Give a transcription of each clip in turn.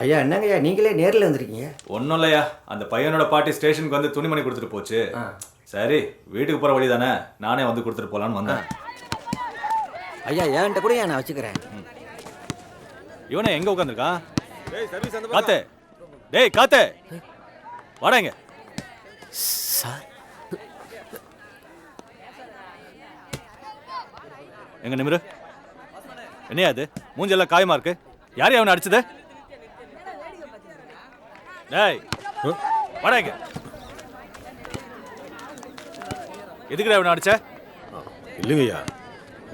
ஐயா என்னங்க ஐயா நீங்களே நேரில் வந்திருக்கீங்க? ஒன்றும் இல்லையா, அந்த பையனோட பாட்டி ஸ்டேஷனுக்கு வந்து துணிமணி கொடுத்துட்டு போச்சு. சரி வீட்டுக்கு போகிற வழி தானே, நானே வந்து கொடுத்துட்டு போகலான்னு வந்தேன். ஐயா என்கிட்ட கூட நான் வச்சுக்கிறேன். இவனை எங்கே உட்காந்துருக்கான்? காத்தே, டேய் காத்தே, வாடாங்க. சார் எங்க நிமிரு, என்னையா அது மூஞ்செல்லாம் காயமா இருக்கு? யார் அவனை அடிச்சது? டேய் வாடாங்க. எதுக்குடா அவனை அடிச்ச? இல்லைங்கய்யா,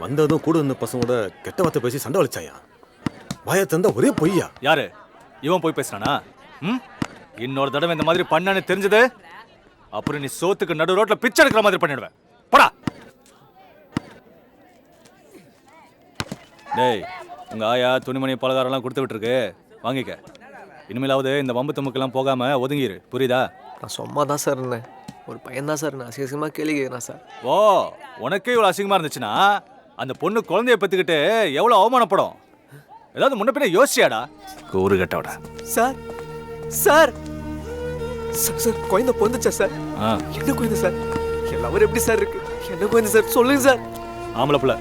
வந்ததும் கூட இருந்த பசங்களோட கெட்ட வார்த்தை பேசி சண்டை வலிச்சாயா. வாயை தந்தா ஒரே பொய்யா. யாரு இவன் போய் பேசுறானா? இன்னொரு தடவை இந்த மாதிரி பண்ணான்னு தெரிஞ்சது அப்புறம் நீ சோத்துக்கு நடு ரோட்ல பிச்சை எடுக்கிற மாதிரி பண்ணிடுவேன். போடா. டேய் உங்க ஆயா துணிமணி பலகாரம்லாம் கொடுத்து விட்டுருக்கு, வாங்கிக்க. இனிமேலாவது இந்த வம்பு துமுக்கெல்லாம் போகாம ஒதுங்கிரு, புரியுதா? நான் சும்மா தான் சார் இருந்தேன். ஒரு பையன் தான் சார், நான் அசிங்கமாக கேள்வி கேட்குறேன் சார். ஓ உனக்கே இவ்வளோ அசிங்கமா இருந்துச்சுன்னா அந்த பொண்ணு குழந்தைய பெற்றுக்கிட்டு எவ்வளோ அவமானப்படும். ஏதாவது முன்ன பின்ன யோசிச்சியாடா? கூறு கட்டோட. சார் சார் சார் சார் குழந்தை பொந்துச்சா சார்? என்ன குழந்தை சார்? எல்லாரும் எப்படி சார் இருக்கு? என்ன குழந்தை சார் சொல்லுங்க சார். ஆம்பளை பிள்ளை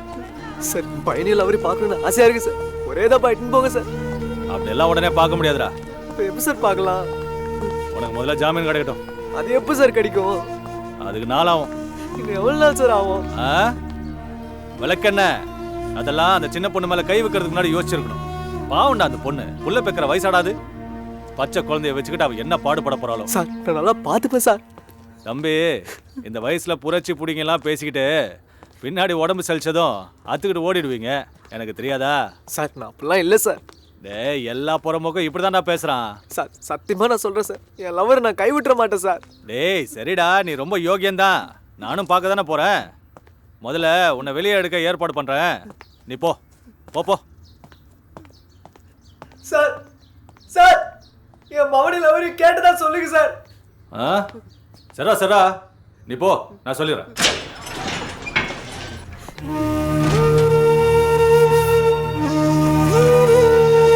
சார் பையனில் அவரே பார்க்கணும்னு ஆசையாக இருக்கு சார். ஒரே தான் போயிட்டுன்னு போங்க சார். அப்படி எல்லாம் உடனே பார்க்க முடியாதுடா. இப்போ எப்படி சார் பார்க்கலாம்? உனக்கு முதல்ல ஜாமீன் கிடைக்கட்டும். அது எப்போ சார் கிடைக்கும்? அதுக்கு நாளாகும். இன்னும் எவ்வளோ நாள் சார் ஆகும்? விளக்கென்ன அதெல்லாம் அந்த சின்ன பொண்ணு மேல கை வைக்கிறதுக்கு முன்னாடி யோசிச்சிருக்கணும். பாவண்டா அந்த பொண்ணு, புள்ள பெக்கிற வயசாடாது. பச்சை குழந்தைய வச்சுக்கிட்டு அவ என்ன பாடுபட போறாளோ. சார் நான் நல்லா பார்த்துப்பேன் சார். தம்பி இந்த வயசுல புரட்சி புடிங்கெல்லாம் பேசிக்கிட்டு பின்னாடி உடம்பு சலிச்சதும் அத்துக்கிட்டு ஓடிடுவீங்க. எனக்கு தெரியாதா? சார் நான் அப்படிலாம் இல்லை சார். டேய் எல்லா புறமுக்கும் இப்படிதான்டா பேசுறான். சார் சத்தியமாக நான் சொல்கிறேன் சார், என் லவரை நான் கைவிட்டுற மாட்டேன் சார். டேய் சரிடா, நீ ரொம்ப யோகியந்தான். நானும் பார்க்க தானே போறேன். முதல்ல உன்னை வெளியே எடுக்க ஏற்பாடு பண்றேன். நீ போ போ போ. சார் சார் என் மவனில் அவரு கேட்டதா சொல்லுங்க சார். சரிடா சரிடா, நீ போ, நான் சொல்லிடுறேன்.